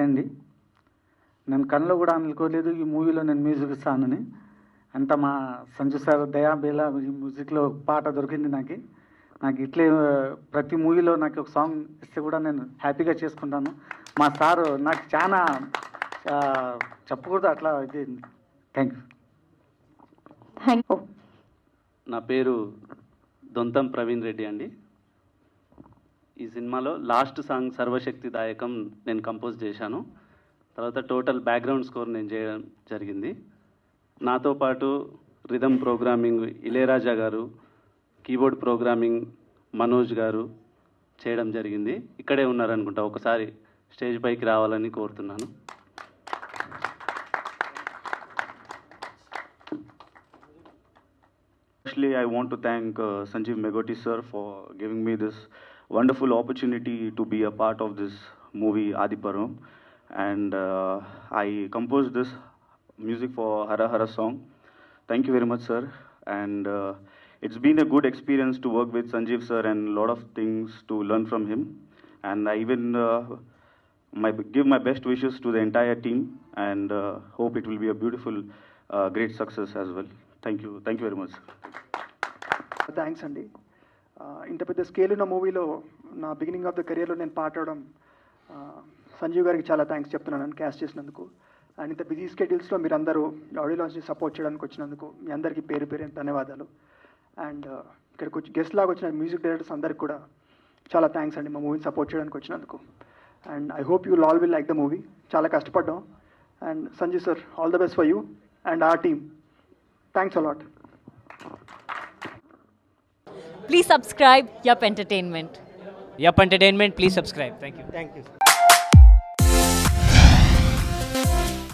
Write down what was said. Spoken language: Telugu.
అయింది. నేను కళ్ళలో కూడా అనుకోలేదు ఈ మూవీలో నేను మ్యూజిక్ ఇస్తానని. అంత మా సంజు సార్ దయా బేలా ఈ మ్యూజిక్లో పాట దొరికింది నాకు ఇట్లే ప్రతి మూవీలో నాకు ఒక సాంగ్ ఇస్తే కూడా నేను హ్యాపీగా చేసుకుంటాను. మా సారు నాకు చాలా చెప్పకూడదు అట్లా ఇది. Thank you. నా పేరు దొంతం ప్రవీణ్ రెడ్డి అండి. ఈ సినిమాలో లాస్ట్ సాంగ్ సర్వశక్తిదాయకం నేను కంపోజ్ చేశాను. తర్వాత టోటల్ బ్యాక్గ్రౌండ్ స్కోర్ నేను చేయడం జరిగింది. నాతో పాటు రిథమ్ ప్రోగ్రామింగ్ ఇళయరాజా గారు, కీబోర్డ్ ప్రోగ్రామింగ్ మనోజ్ గారు చేయడం జరిగింది. ఇక్కడే ఉన్నారనుకుంటా, ఒకసారి స్టేజ్ పైకి రావాలని కోరుతున్నాను. Firstly, I want to thank Sanjeev Megoti sir for giving me this wonderful opportunity to be a part of this movie Adiparvam, and I composed this music for Hara Hara song. Thank you very much, sir. And it's been a good experience to work with Sanjeev sir and a lot of things to learn from him. And I even give my best wishes to the entire team, and hope it will be a beautiful, great success as well. Thank you very much. Thanks అండి. ఇంత పెద్ద స్కేల్ ఉన్న మూవీలో నా బిగినింగ్ ఆఫ్ ద కెరియర్లో నేను పాడడం సంజీవ్ గారికి చాలా థ్యాంక్స్ చెప్తున్నాను నన్ను క్యాస్ట్ చేసినందుకు. అండ్ ఇంత బిజీ స్కెడ్యూల్స్లో మీరు అందరూ ఆడియో లాంచ్ని సపోర్ట్ చేయడానికి వచ్చినందుకు మీ అందరికీ పేరు ధన్యవాదాలు. అండ్ ఇక్కడికి వచ్చి గెస్ట్ లాగా వచ్చిన మ్యూజిక్ డైరెక్టర్స్ అందరికి కూడా చాలా థ్యాంక్స్ అండి మా మూవీని సపోర్ట్ చేయడానికి వచ్చినందుకు. And I hope you all will like the movie. చాలా కష్టపడ్డాం. And Sanjeev sir, all the best for you and our team. Thanks a lot. Please subscribe Yup Entertainment. Yup Entertainment, please subscribe. Thank you. Thank you.